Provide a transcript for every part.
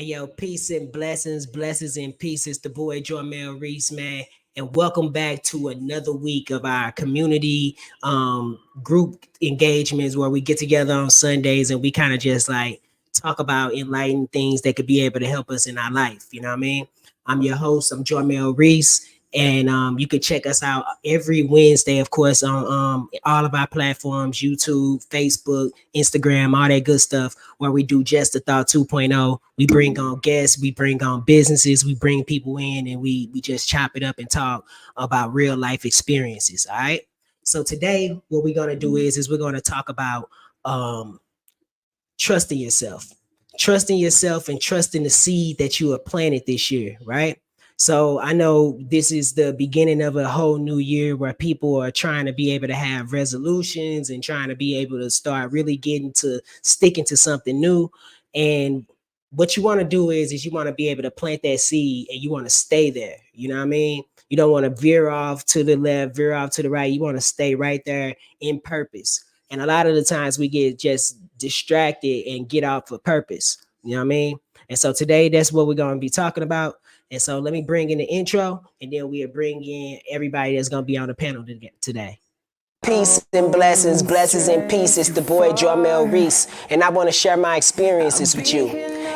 yo, peace and blessings, blessings and peace. It's the boy Jormel Reese, man. And welcome back to another week of our community group engagements where we get together on Sundays and we kind of just like talk about enlightening things that could be able to help us in our life. You know what I mean? I'm your host, I'm Jormel Reese. And you can check us out every Wednesday, of course, on all of our platforms, YouTube, Facebook, Instagram, all that good stuff, where we do Just the Thought 2.0. We bring on guests, we bring on businesses, we bring people in, and we just chop it up and talk about real life experiences. All right. So today, what we're gonna do is we're gonna talk about trusting yourself, and trusting the seed that you have planted this year, right? So I know this is the beginning of a whole new year where people are trying to be able to have resolutions and trying to be able to start really getting to sticking to something new. And what you want to do is you want to be able to plant that seed and you want to stay there. You know what I mean? You don't want to veer off to the left, veer off to the right. You want to stay right there in purpose. And a lot of the times we get just distracted and get off of purpose. You know what I mean? And so today that's what we're going to be talking about. And so let me bring in the intro, and then we'll bring in everybody that's going to be on the panel today. Peace and blessings, blessings and peace. It's the boy Jormel Reese, and I want to share my experiences with you.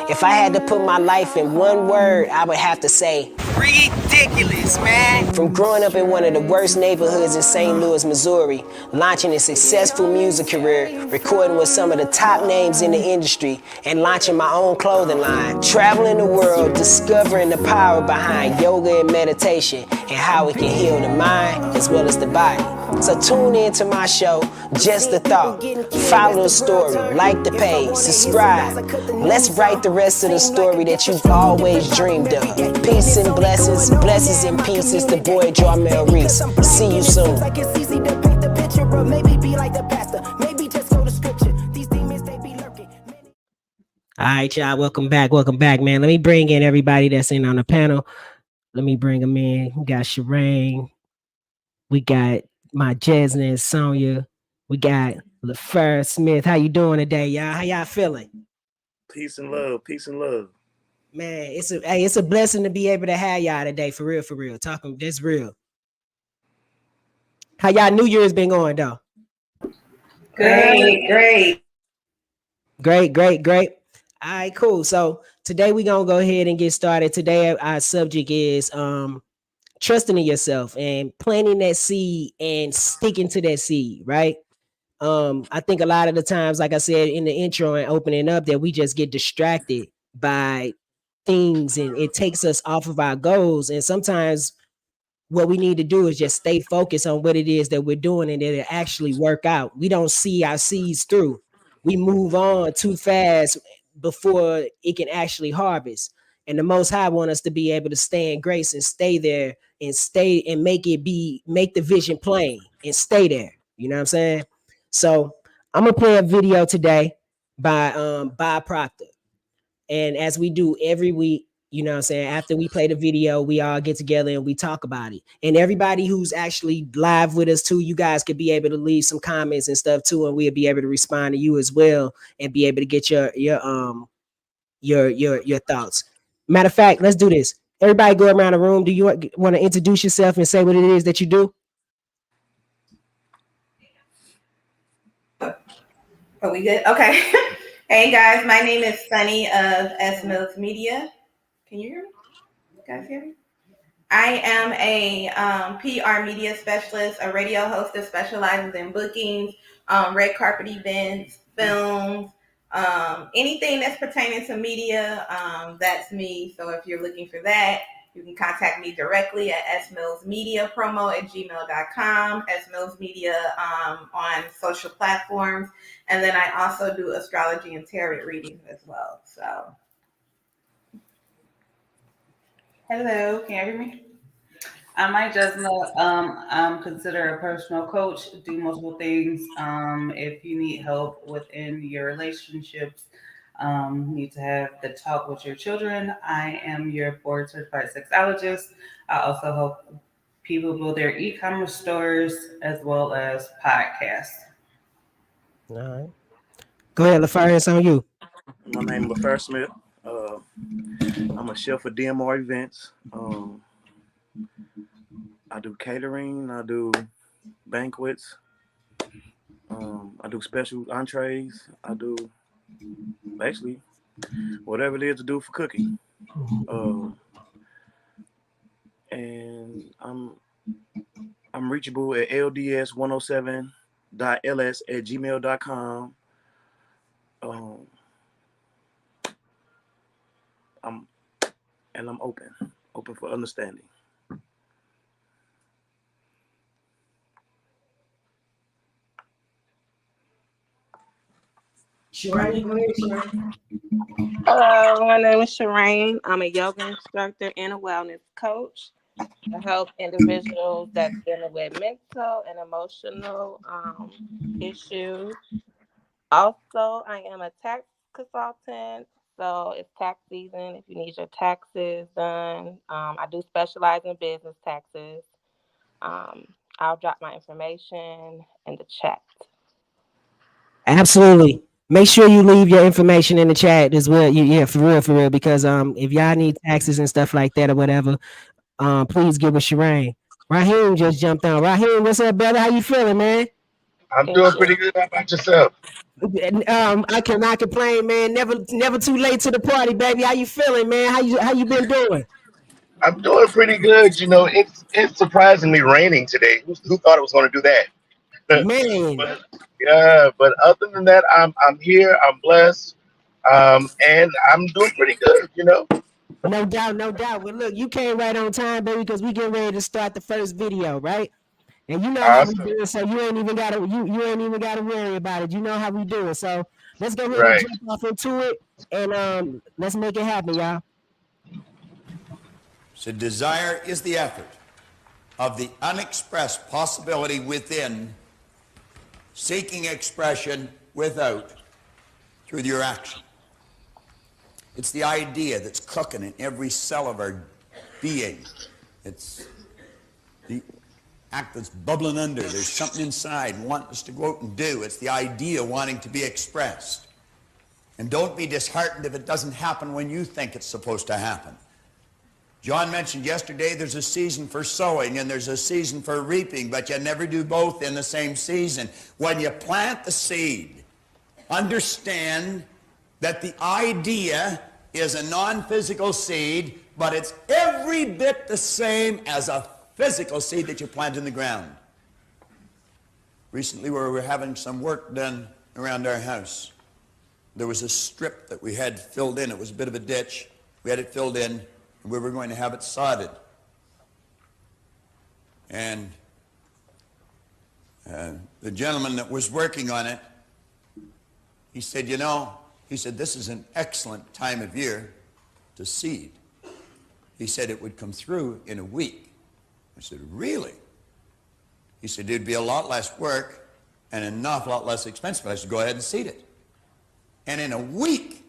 If I had to put my life in one word, I would have to say ridiculous, man. From growing up in one of the worst neighborhoods in St. Louis, Missouri, launching a successful music career, recording with some of the top names in the industry, and launching my own clothing line, traveling the world, discovering the power behind yoga and meditation, and how it can heal the mind as well as the body. So tune in to my show, Just the Thought. Follow the story, like the page, subscribe. Let's write the rest of the story that you've always dreamed of. Peace and blessings, blessings and peace. It's the boy Jormel Reese. See you soon. All right, y'all, welcome back, man. Let me bring in everybody that's in on the panel. Let me bring them in. We got Shireen. We got my Jasmine Sonia. We got LaFleur Smith. How you doing today, y'all? How y'all feeling? Peace and love. Peace and love. Man, it's a blessing to be able to have y'all today. For real. Talking that's real. How y'all New Year's been going though? Great. All right, cool. So today we're gonna go ahead and get started. Today our subject is trusting in yourself and planting that seed and sticking to that seed, right? I think a lot of the times, like I said in the intro and opening up, that we just get distracted by things and it takes us off of our goals. And sometimes what we need to do is just stay focused on what it is that we're doing and that it actually work out. We don't see our seeds through. We move on too fast before it can actually harvest. And the Most High want us to be able to stay in grace and stay there and stay and make the vision plain and stay there. You know what I'm saying? So I'm gonna play a video today by Bob Proctor. And as we do every week, you know what I'm saying, after we play the video, we all get together and we talk about it. And everybody who's actually live with us too, you guys could be able to leave some comments and stuff too, and we'll be able to respond to you as well and be able to get your thoughts. Matter of fact, let's do this. Everybody go around the room. Do you want to introduce yourself and say what it is that you do? Are we good? Okay. Hey guys, my name is Sunny of S Mills Media. Can you hear me? You guys hear me? I am a PR media specialist, a radio host that specializes in bookings, red carpet events, films, anything that's pertaining to media, that's me. So if you're looking for that, you can contact me directly at smillsmediapromo@gmail.com, smillsmedia on social platforms. And then I also do astrology and tarot readings as well. So, hello, can you hear me? I'm Mike Jesna. I'm considered a personal coach, do multiple things. If you need help within your relationships, need to have the talk with your children, I am your board certified sexologist. I also help people build their e-commerce stores as well as podcasts. All right. Go ahead, LaFleur, it's on you. My name is LaFleur Smith. I'm a chef for DMR events. I do catering. I do banquets. I do special entrees. I do basically whatever it is to do for cooking. And I'm reachable at lds107.ls@gmail.com. I'm open for understanding. Shireen, go ahead, Shireen. Hello, my name is Shireen. I'm a yoga instructor and a wellness coach. I help individuals that's dealing with mental and emotional issues. Also, I am a tax consultant. So it's tax season if you need your taxes done. I do specialize in business taxes. I'll drop my information in the chat. Absolutely. Make sure you leave your information in the chat as well. Yeah, for real. Because if y'all need taxes and stuff like that or whatever, please give us Shireen. Raheem just jumped on. Raheem, what's up, brother? How you feeling, man? I'm doing pretty good. How about yourself? I cannot complain, man. Never too late to the party, baby. How you feeling, man? How you been doing? I'm doing pretty good. You know, it's surprisingly raining today. Who thought it was going to do that? Man. But other than that, I'm here. I'm blessed, and I'm doing pretty good. You know. No doubt. Well, look, you came right on time, baby, because we getting ready to start the first video, right? And you know how we do it, so you ain't even gotta worry about it. You know how we do it. So let's go ahead and jump off into it, and let's make it happen, y'all. So desire is the effort of the unexpressed possibility within, seeking expression without, through your action. It's the idea that's cooking in every cell of our being. It's the act that's bubbling under. There's something inside wanting us to go out and do. It's the idea wanting to be expressed. And don't be disheartened if it doesn't happen when you think it's supposed to happen. John mentioned yesterday there's a season for sowing and there's a season for reaping, but you never do both in the same season. When you plant the seed, understand that the idea is a non-physical seed, but it's every bit the same as a physical seed that you plant in the ground. Recently, we were having some work done around our house. There was a strip that we had filled in. It was a bit of a ditch. We had it filled in, and we were going to have it sodded. And the gentleman that was working on it, he said, this is an excellent time of year to seed. He said it would come through in a week. I said, really? He said, it'd be a lot less work and an awful lot less expensive. I said, go ahead and seed it. And in a week,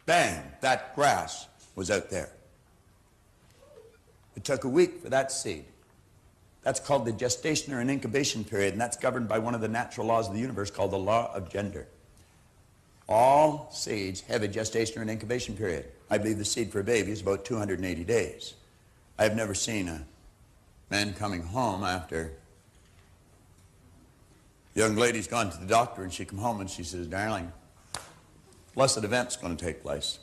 bang, that grass was out there. It took a week for that seed. That's called the gestation or an incubation period, and that's governed by one of the natural laws of the universe called the law of gender. All seeds have a gestation or an incubation period. I believe the seed for a baby is about 280 days. I've never seen a man coming home after a young lady's gone to the doctor and she come home and she says, darling, blessed event's going to take place.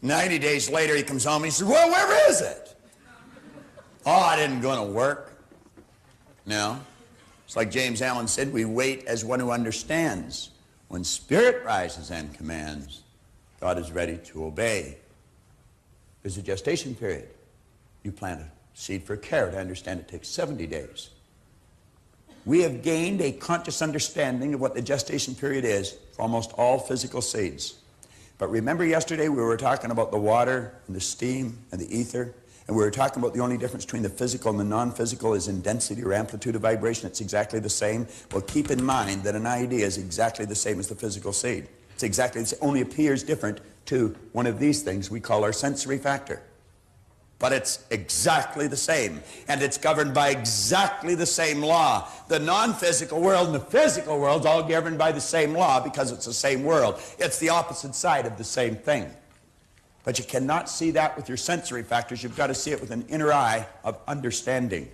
90 days later he comes home and he says, well, where is it? Oh, it isn't going to work. No. It's like James Allen said, we wait as one who understands. When spirit rises and commands, God is ready to obey. There's a gestation period. You plant a seed for a carrot. I understand it takes 70 days. We have gained a conscious understanding of what the gestation period is for almost all physical seeds. But remember yesterday we were talking about the water and the steam and the ether, and we were talking about the only difference between the physical and the non-physical is in density or amplitude of vibration. It's exactly the same. Well, keep in mind that an idea is exactly the same as the physical seed. It's exactly the same, only appears different to one of these things we call our sensory factor. but it's exactly the same, and it's governed by exactly the same law. The non-physical world and the physical world all governed by the same law because it's the same world. It's the opposite side of the same thing. But you cannot see that with your sensory factors. You've got to see it with an inner eye of understanding.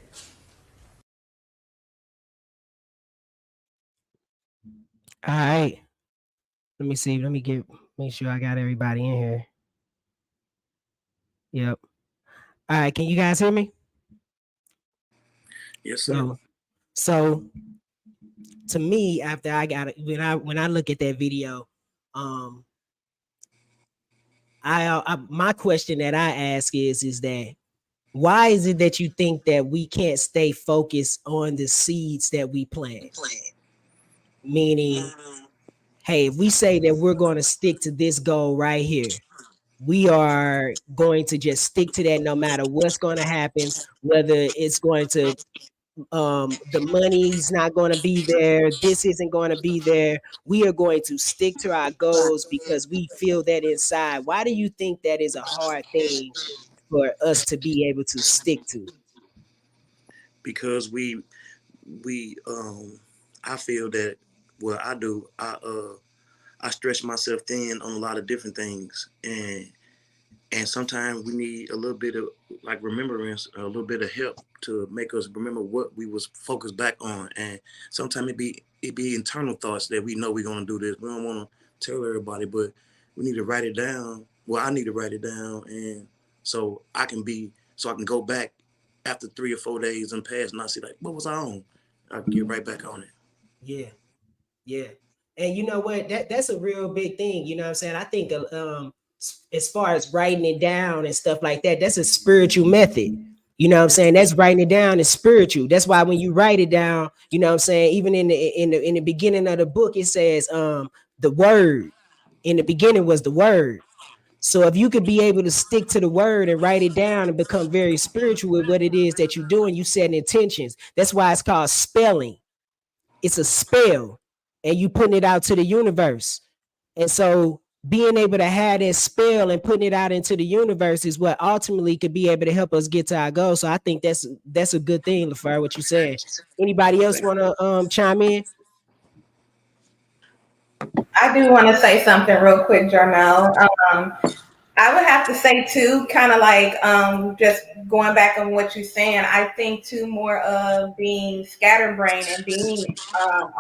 All right. Let me see. Let me make sure I got everybody in here. Yep. All right. Can you guys hear me? Yes, sir. So to me, after I got it, when I look at that video, my question that I ask is that why is it that you think that we can't stay focused on the seeds that we plant? Meaning, hey, if we say that we're going to stick to this goal right here, we are going to just stick to that no matter what's going to happen, whether it's going to the money's not going to be there, this isn't going to be there. We are going to stick to our goals because we feel that inside. Why do you think that is a hard thing for us to be able to stick to? Because I feel that what I do, I stretch myself thin on a lot of different things, and sometimes we need a little bit of like remembrance, a little bit of help to make us remember what we was focused back on. And sometimes it be internal thoughts that we know we're gonna do this. We don't want to tell everybody, but we need to write it down. Well, I need to write it down, and so I can go back after 3 or 4 days and pass, and I see like, what was I on? I can get right back on it. Yeah. And you know what? That's a real big thing. You know what I'm saying? I think as far as writing it down and stuff like that, that's a spiritual method. You know what I'm saying? That's writing it down is spiritual. That's why when you write it down, you know what I'm saying? Even in the beginning of the book, it says the word. In the beginning was the word. So if you could be able to stick to the word and write it down and become very spiritual with what it is that you're doing, you set intentions. That's why it's called spelling. It's a spell, and you putting it out to the universe. And so being able to have that spell and putting it out into the universe is what ultimately could be able to help us get to our goal. So I think that's a good thing, LaFar, what you said. Anybody else want to chime in? I do want to say something real quick, Jarmel. I would have to say too, kind of like just going back on what you're saying, I think too more of being scatterbrained and being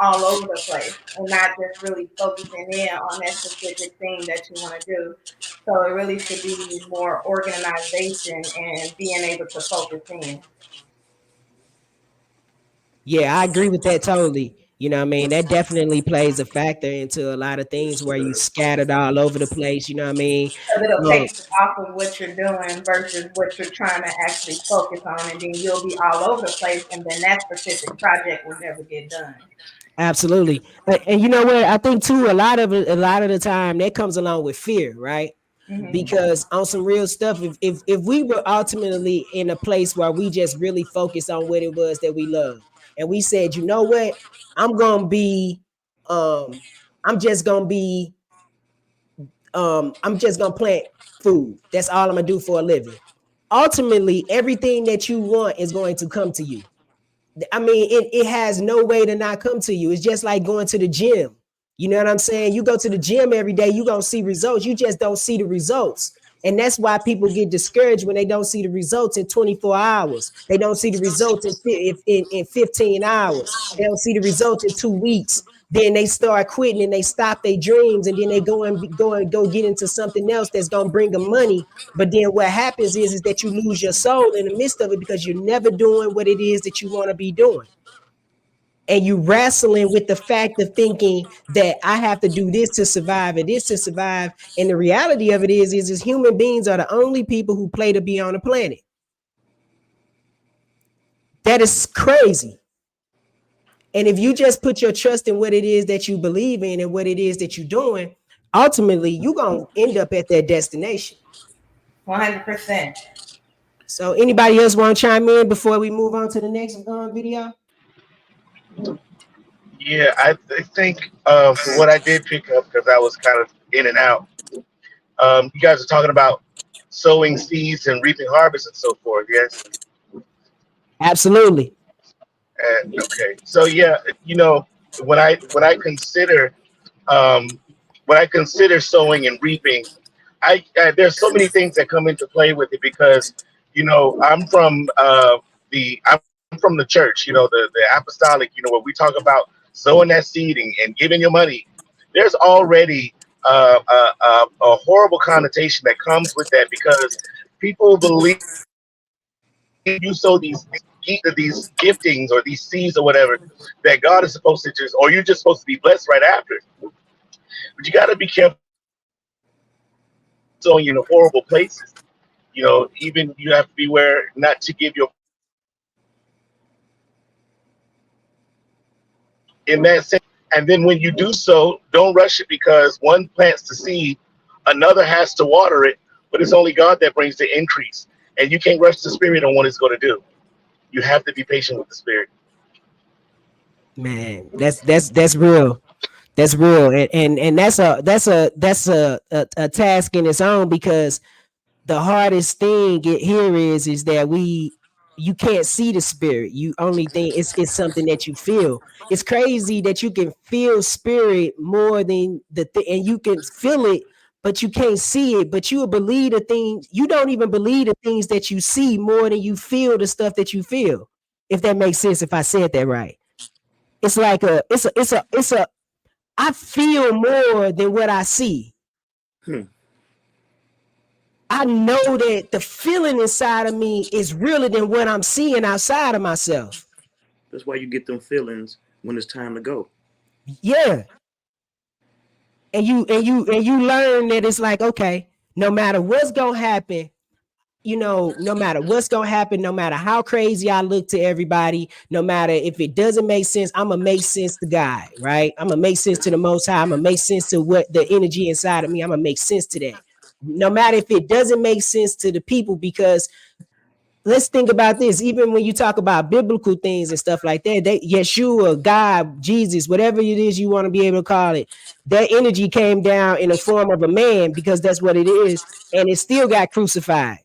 all over the place and not just really focusing in on that specific thing that you want to do. So it really should be more organization and being able to focus in. Yeah, I agree with that totally. You know what I mean? That definitely plays a factor into a lot of things where you scattered all over the place. You know what I mean? Because it'll take you off of what you're doing versus what you're trying to actually focus on, and then you'll be all over the place, and then that specific project will never get done. Absolutely. And you know what? I think too, a lot of the time that comes along with fear, right? Mm-hmm. Because on some real stuff, if we were ultimately in a place where we just really focus on what it was that we love, and we said, you know what, I'm just gonna plant food. That's all I'm gonna do for a living. Ultimately, everything that you want is going to come to you. I mean, it has no way to not come to you. It's just like going to the gym. You know what I'm saying? You go to the gym every day, you're going to see results. You just don't see the results. And that's why people get discouraged when they don't see the results in 24 hours. They don't see the results in 15 hours. They don't see the results in 2 weeks. Then they start quitting and they stop their dreams, and then they go get into something else that's going to bring them money. But then what happens is that you lose your soul in the midst of it because you're never doing what it is that you want to be doing. And you wrestling with the fact of thinking that I have to do this to survive and this to survive. And the reality of it is human beings are the only people who play to be on the planet. That is crazy. And if you just put your trust in what it is that you believe in and what it is that you're doing, ultimately you're going to end up at that destination. 100%. So anybody else want to chime in before we move on to the next video? Yeah, I think for what I did pick up, because I was kind of in and out, you guys are talking about sowing seeds and reaping harvest and so forth. Yes. Absolutely. And okay, so yeah, you know, when I consider um, when I consider sowing and reaping, I there's so many things that come into play with it because you know I'm from the church, you know, the apostolic, you know, where we talk about sowing that seed and giving your money. There's already a horrible connotation that comes with that because people believe you sow these giftings or these seeds or whatever that God is supposed to just, or you're just supposed to be blessed right after. But you got to be careful sowing in horrible places. You know, even you have to beware not to give your in that sense. And then when you do so, don't rush it because one plants the seed, another has to water it, but it's only God that brings the increase. And you can't rush the spirit on what it's going to do. You have to be patient with the spirit. Man, that's real. That's real. And that's a task in its own because the hardest thing here is that you can't see the spirit. You only think it's something that you feel. It's crazy that you can feel spirit more than and you can feel it, but you can't see it. But you will believe the things you don't even believe the things that you see more than you feel the stuff that you feel. If that makes sense, if I said that right. It's like it's a I feel more than what I see. Hmm. I know that the feeling inside of me is realer than what I'm seeing outside of myself. That's why you get them feelings when it's time to go. Yeah. And you learn that it's like, okay, no matter what's gonna happen, you know, no matter what's gonna happen, no matter how crazy I look to everybody, no matter if it doesn't make sense, I'm gonna make sense to God, right? I'm gonna make sense to the Most High. I'm gonna make sense to what the energy inside of me. I'm gonna make sense to that. No matter if it doesn't make sense to the people, because let's think about this. Even when you talk about biblical things and stuff like that, Yeshua, God, Jesus, whatever it is you want to be able to call it, that energy came down in the form of a man because that's what it is, and it still got crucified.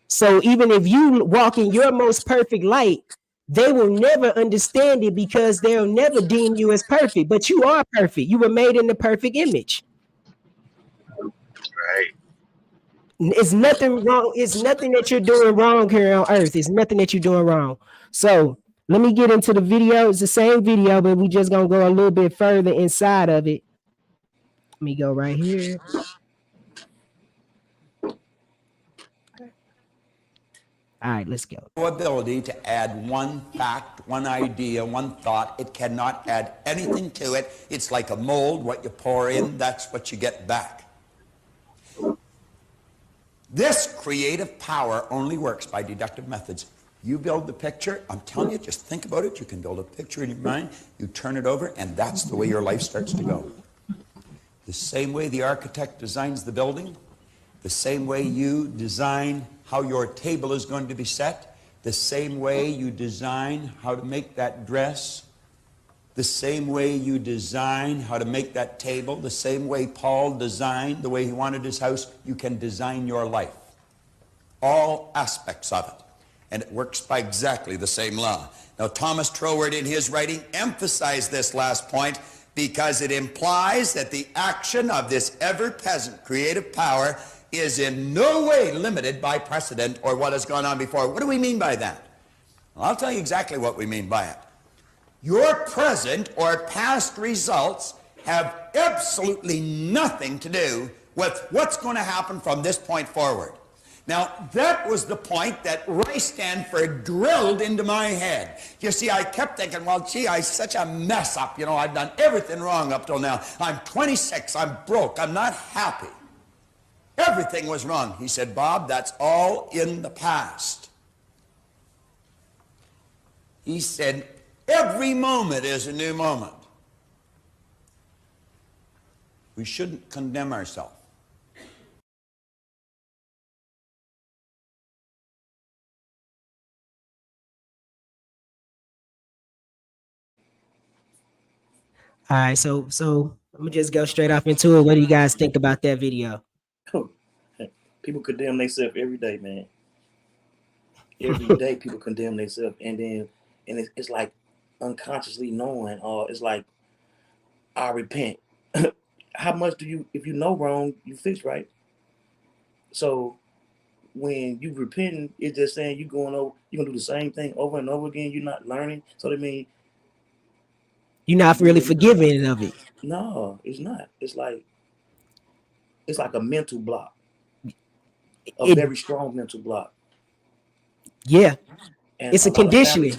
So even if you walk in your most perfect light, they will never understand it because they'll never deem you as perfect. But you are perfect. You were made in the perfect image. Right. It's nothing wrong. It's nothing that you're doing wrong here on earth. It's nothing that you're doing wrong. So let me get into the video. It's the same video, but we just gonna go a little bit further inside of it. Let me go right here. All right, let's go. No ability to add one fact, one idea, one thought. It cannot add anything to it. It's like a mold. What you pour in, that's what you get back. This creative power only works by deductive methods. You build the picture, I'm telling you, just think about it. You can build a picture in your mind, you turn it over, and that's the way your life starts to go. The same way the architect designs the building, the same way you design how your table is going to be set, the same way you design how to make that dress, the same way you design how to make that table, the same way Paul designed the way he wanted his house, you can design your life. All aspects of it. And it works by exactly the same law. Now, Thomas Troward, in his writing, emphasized this last point because it implies that the action of this ever-present creative power is in no way limited by precedent or what has gone on before. What do we mean by that? Well, I'll tell you exactly what we mean by it. Your present or past results have absolutely nothing to do with what's going to happen from this point forward. Now, that was the point that Roy Stanford drilled into my head. You see, I kept thinking, well, gee, I'm such a mess up. You know, I've done everything wrong up till now. I'm 26. I'm broke. I'm not happy. Everything was wrong. He said, Bob, that's all in the past. He said, every moment is a new moment. We shouldn't condemn ourselves. All right, so I'm gonna just go straight off into it. What do you guys think about that video? Oh, People condemn themselves every day, man. Every day people condemn themselves, and it's like unconsciously knowing, or it's like, I repent. How much do you, if you know wrong, you fix right? So when you repent, it's just saying you're gonna do the same thing over and over again. You're not learning. So that means You're not really forgiving of it. no, it's not. It's like a mental block, a very strong mental block. Yeah, And it's a conditioning.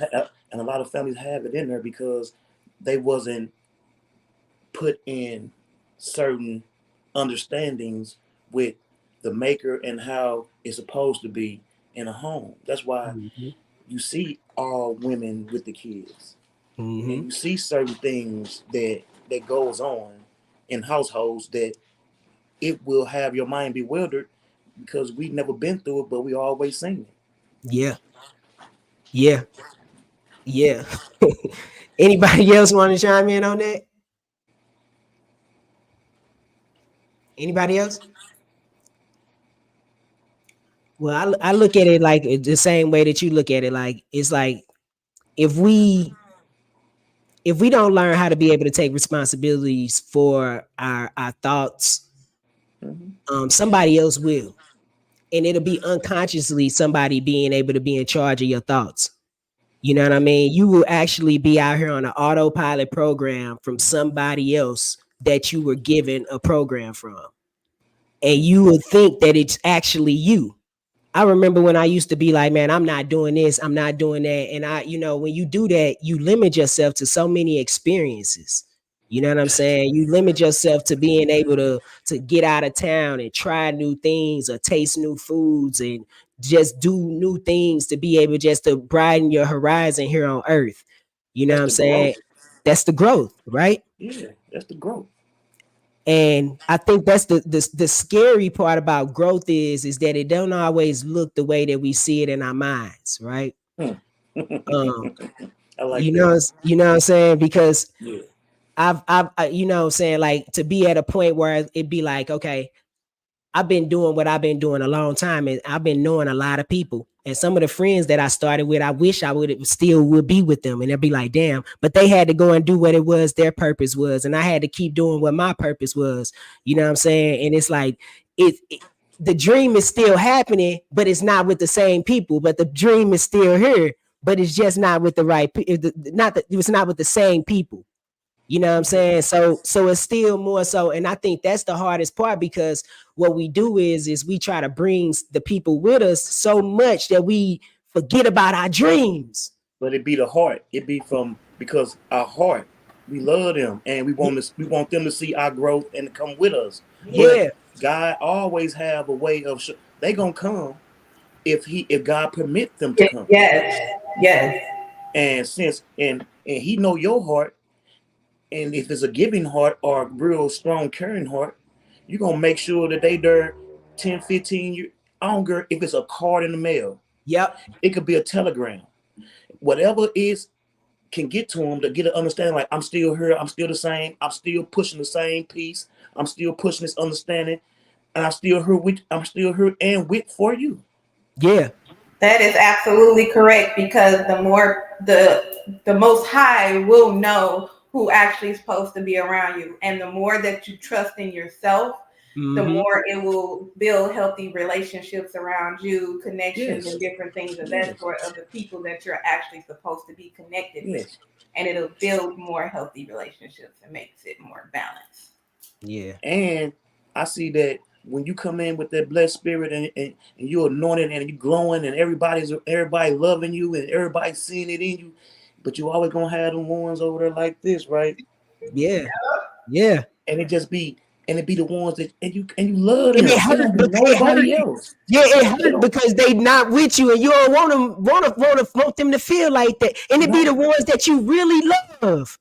And a lot of families have it in there because they wasn't put in certain understandings with the maker and how it's supposed to be in a home. That's why you see all women with the kids. And you see certain things that goes on in households that it will have your mind bewildered because we've never been through it, but we always seen it. Yeah. Anybody else want to chime in on that? Anybody else? Well, I look at it like the same way that you look at it. Like, it's like if we don't learn how to be able to take responsibilities for our thoughts, somebody else will. And it'll be unconsciously somebody being able to be in charge of your thoughts. You know what I mean? You will actually be out here on an autopilot program from somebody else that you were given a program from. And you will think that it's actually you. I remember when I used to be like, man, I'm not doing this, I'm not doing that. And when you do that, you limit yourself to so many experiences. You know what I'm saying? You limit yourself to being able to get out of town and try new things or taste new foods and just do new things to be able just to broaden your horizon here on earth. You know what I'm saying? That's the growth, right? Yeah, that's the growth. And I think that's the scary part about growth is that it don't always look the way that we see it in our minds, right? I like you that. know what I'm saying? Because Yeah. I've you know what I'm saying, like, to be at a point where it'd be like, okay, I've been doing what I've been doing a long time, and I've been knowing a lot of people. And some of the friends that I started with, I wish I would be with them. And they'd be like, damn, but they had to go and do what it was their purpose was. And I had to keep doing what my purpose was. You know what I'm saying? And it's like, the dream is still happening, but it's not with the same people. But the dream is still here, but it's just not with the right people. It's not with the same people. You know what I'm saying? So it's still more so. And I think that's the hardest part, because what we do is we try to bring the people with us so much that we forget about our dreams. But it be the heart. It be because our heart, we love them and we want them to see our growth and to come with us. But God always have a way of they gonna come if God permit them to come. Yes. And since and He know your heart. And if it's a giving heart or a real strong caring heart, you're going to make sure that they there 10, 15 years. I don't care if it's a card in the mail. Yep. It could be a telegram. Whatever can get to them to get an understanding, like, I'm still here. I'm still the same. I'm still pushing the same piece. I'm still pushing this understanding. And I'm still here and with for you. Yeah. That is absolutely correct, because the more the Most High will know who actually is supposed to be around you. And the more that you trust in yourself, the more it will build healthy relationships around you, connections and different things of that sort, of the people that you're actually supposed to be connected with. And it'll build more healthy relationships and makes it more balanced. Yeah. And I see that when you come in with that blessed spirit and you're anointed and you're glowing and everybody loving you and everybody seeing it in you, but you always gonna have them ones over there like this, right? Yeah. And it be the ones that and you love them. And it hurt nobody else. Yeah, it hurt because they not with you, and you don't want them to feel like that. And it be the ones that you really love.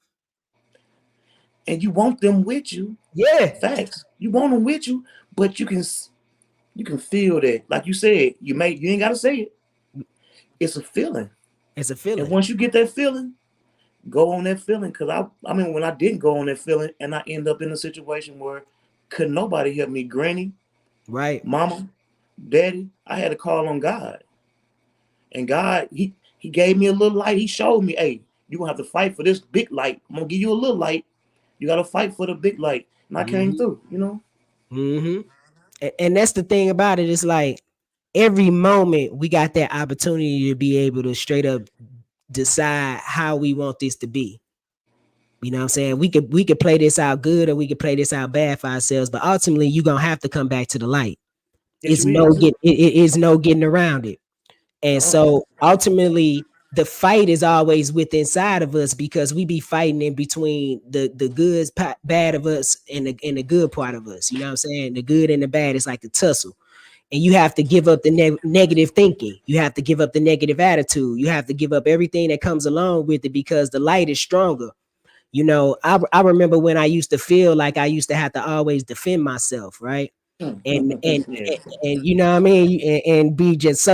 And you want them with you. Yeah. Facts. You want them with you, but you can feel that. Like you said, you ain't gotta say it. It's a feeling. It's a feeling. And once you get that feeling, go on that feeling. Because I mean, when I didn't go on that feeling and I end up in a situation where couldn't nobody help me, granny, right, mama, Daddy, I had to call on God. And God, he gave me a little light. He showed me, hey, you're gonna have to fight for this big light. I'm gonna give you a little light. You gotta fight for the big light. And I came through, you know. Mm-hmm. And that's the thing about it. It's like every moment we got that opportunity to be able to straight up decide how we want this to be. You know what I'm saying? We could play this out good or we could play this out bad for ourselves, but ultimately you're gonna have to come back to the light. Yes, It is no getting around it. And so ultimately the fight is always within inside of us because we be fighting in between the good bad of us and the good part of us. You know what I'm saying? The good and the bad is like the tussle. And you have to give up the negative thinking. You have to give up the negative attitude. You have to give up everything that comes along with it because the light is stronger. You know, I remember when I used to feel like I used to have to always defend myself, right? And you know what I mean? And be just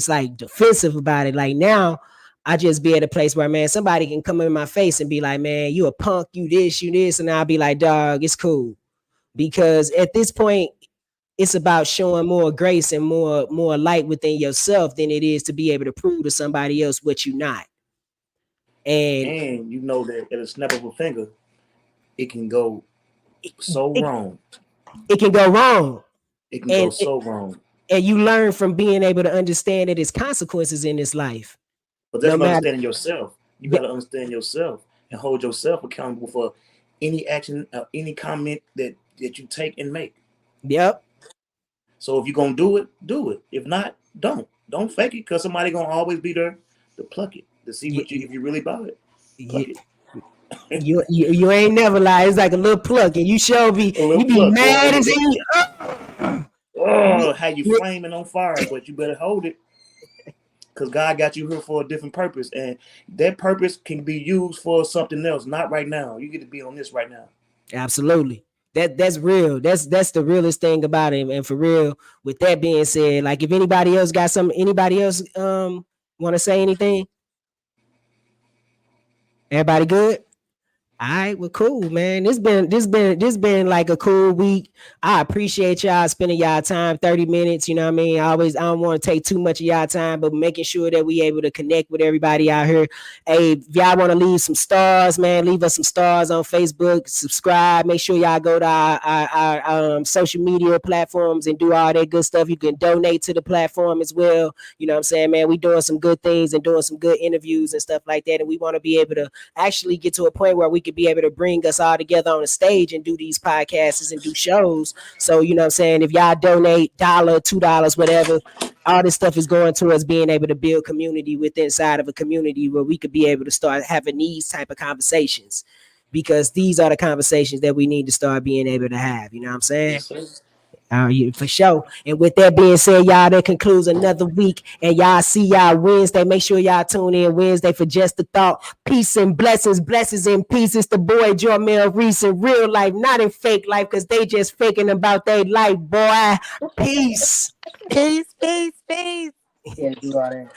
like defensive about it. Like now, I just be at a place where, man, somebody can come in my face and be like, man, you a punk, you this, and I'll be like, dog, it's cool. Because at this point, it's about showing more grace and more light within yourself than it is to be able to prove to somebody else what you're not. And you know that at a snap of a finger, it can go so wrong. It can go wrong. It can go so wrong. And you learn from being able to understand that there's consequences in this life. But that's understanding yourself. You got to understand yourself and hold yourself accountable for any action, any comment that you take and make. Yep. So if you're going to do it, do it. If not, don't. Don't fake it because somebody going to always be there to pluck it, to see what if you really about it. Pluck it. You ain't never lie. It's like a little pluck, and you sure be mad as hell. Oh, how you flaming on fire, but you better hold it. Because God got you here for a different purpose. And that purpose can be used for something else, not right now. You get to be on this right now. Absolutely. That's real. That's the realest thing about it. And for real, with that being said, like if anybody else got anybody else want to say anything? Everybody good? All right, well, cool, man. This been like a cool week. I appreciate y'all spending y'all time, 30 minutes. You know what I mean? I don't want to take too much of y'all time, but making sure that we able to connect with everybody out here. Hey, if y'all want to leave some stars, man, leave us some stars on Facebook. Subscribe. Make sure y'all go to our social media platforms and do all that good stuff. You can donate to the platform as well. You know what I'm saying, man? We doing some good things and doing some good interviews and stuff like that. And we want to be able to actually get to a point where we could be able to bring us all together on a stage and do these podcasts and do shows. So, you know what I'm saying? If y'all donate $1, $2, whatever, all this stuff is going towards being able to build community within inside of a community where we could be able to start having these type of conversations, because these are the conversations that we need to start being able to have. You know what I'm saying? Yes, for sure. And with that being said, y'all, that concludes another week. And y'all see y'all Wednesday. Make sure y'all tune in Wednesday for Just a Thought. Peace and blessings, blessings and peace. It's the boy Jormel Reese in real life, not in fake life, because they just faking about their life, boy. Peace. Peace, peace, peace. Yeah, do all that.